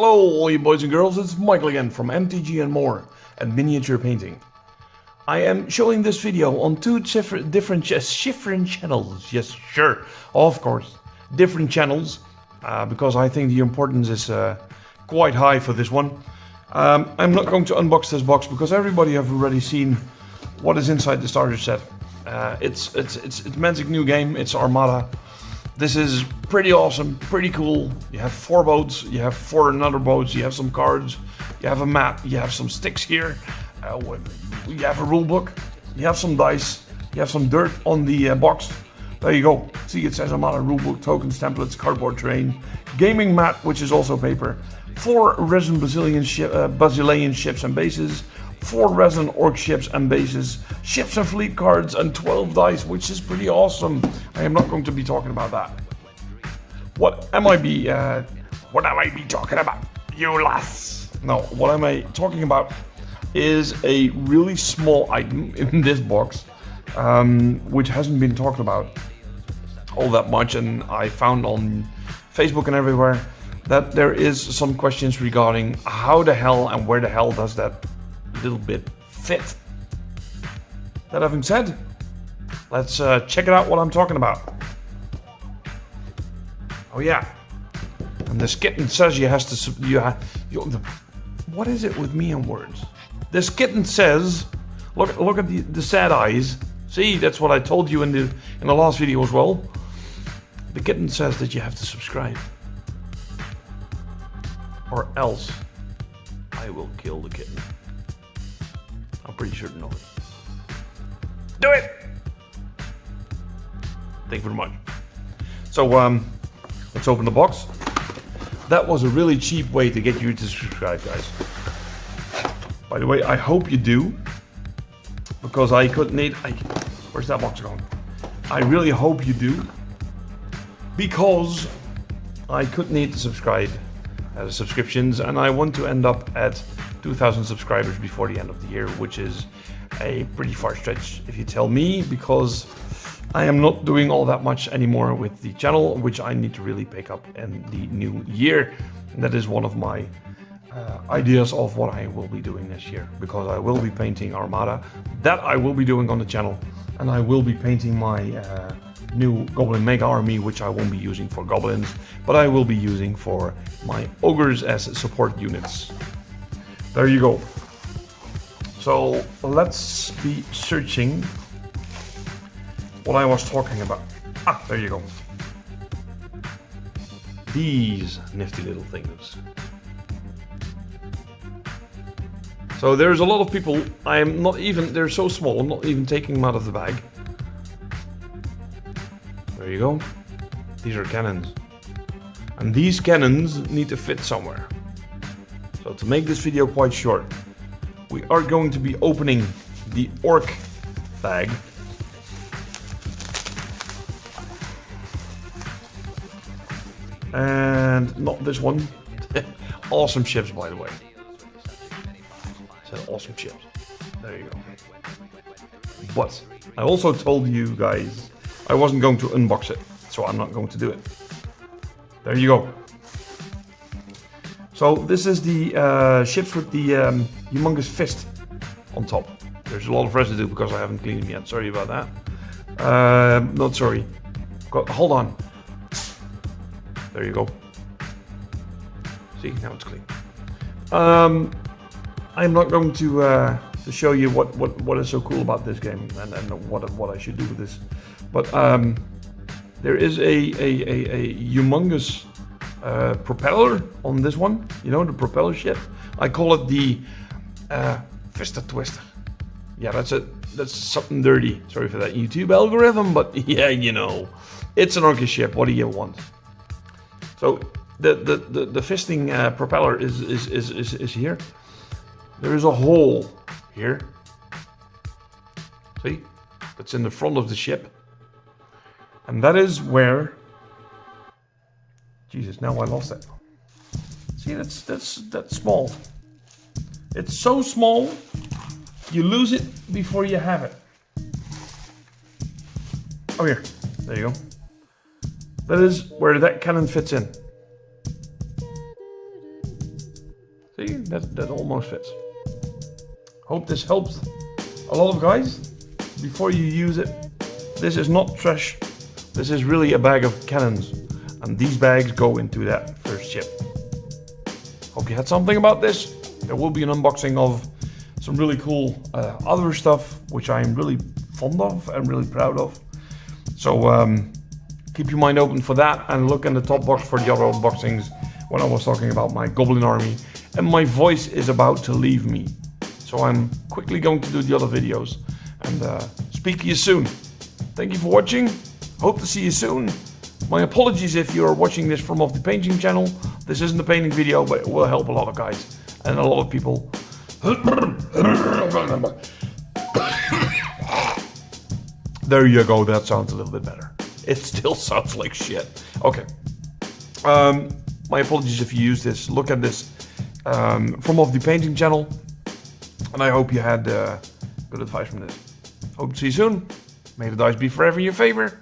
Hello all you boys and girls, it's Michael again from MTG and More and Miniature Painting. I am showing this video on two different channels. Yes, sure, of course. Different channels, because I think the importance is quite high for this one. I'm not going to unbox this box because everybody have already seen what is inside the starter set. It's Mantic new game, it's Armada. This is pretty awesome, pretty cool. You have 4 boats, you have 4 another boats, you have some cards, you have a map, you have some sticks here, you have a rule book, you have some dice, you have some dirt on the box. There you go. See, it says Armada rulebook, tokens, templates, cardboard terrain, gaming mat, which is also paper, 4 resin Basilean ships and bases, 4 resin orc ships and bases, ships and fleet cards, and 12 dice, which is pretty awesome. I am not going to be talking about that. What am I be talking about, you lass? No, what am I talking about is a really small item in this box, which hasn't been talked about all that much, and I found on Facebook and everywhere that there is some questions regarding how the hell and where the hell does that little bit fit. That having said, let's check it out what I'm talking about. Oh yeah, and this kitten says what is it with me and words? This kitten says, look at the sad eyes. See, that's what I told you in the last video as well. The kitten says that you have to subscribe, or else I will kill the kitten. I'm pretty sure to know it. Do it! Thank you very much. So, let's open the box. That was a really cheap way to get you to subscribe, guys. By the way, I hope you do, because I couldn't need... where's that box going? I really hope you do, because I could need to subscribe as subscriptions, and I want to end up at 2,000 subscribers before the end of the year, which is a pretty far stretch if you tell me, because I am not doing all that much anymore with the channel, which I need to really pick up in the new year. And that is one of my ideas of what I will be doing this year, because I will be painting Armada. That I will be doing on the channel, and I will be painting my new Goblin Mega Army, which I won't be using for goblins, but I will be using for my ogres as support units. There you go. So let's be searching what I was talking about. Ah, there you go. These nifty little things. So there's a lot of people, they're so small, I'm not even taking them out of the bag. There you go. These are cannons. And these cannons need to fit somewhere. So to make this video quite short, we are going to be opening the orc bag. And not this one. Awesome ships, by the way. So awesome ships. There you go. But I also told you guys I wasn't going to unbox it, so I'm not going to do it. There you go. So this is the ships with the humongous fist on top. There's a lot of residue because I haven't cleaned them yet. Sorry about that. Not sorry. Hold on. There you go. See, now it's clean. I'm not going to show you what is so cool about this game and what I should do with this. But there is a humongous propeller on this one. You know, the propeller ship. I call it the Vista Twister. Yeah, that's something dirty. Sorry for that YouTube algorithm, but yeah, you know, it's an orcish ship. What do you want? So the fisting propeller is here. There is a hole here. See, that's in the front of the ship, and that is where. Jesus, now I lost it. See, that's small. It's so small, you lose it before you have it. Oh, here. There you go. That is where that cannon fits in. that almost fits. Hope this helps a lot of guys. Before you use it, this is not trash. This is really a bag of cannons, and these bags go into that first ship. Hope you had something about this. There will be an unboxing of some really cool other stuff, which I'm really fond of and really proud of. So keep your mind open for that, and look in the top box for the other unboxings when I was talking about my goblin army. And my voice is about to leave me, so I'm quickly going to do the other videos and speak to you soon. Thank you for watching. Hope to see you soon. My apologies if you're watching this from off the painting channel. This isn't a painting video, but it will help a lot of guys and a lot of people. There you go, that sounds a little bit better. It still sounds like shit. Okay. My apologies if you use this. Look at this from off the painting channel. And I hope you had good advice from this. Hope to see you soon. May the dice be forever in your favor.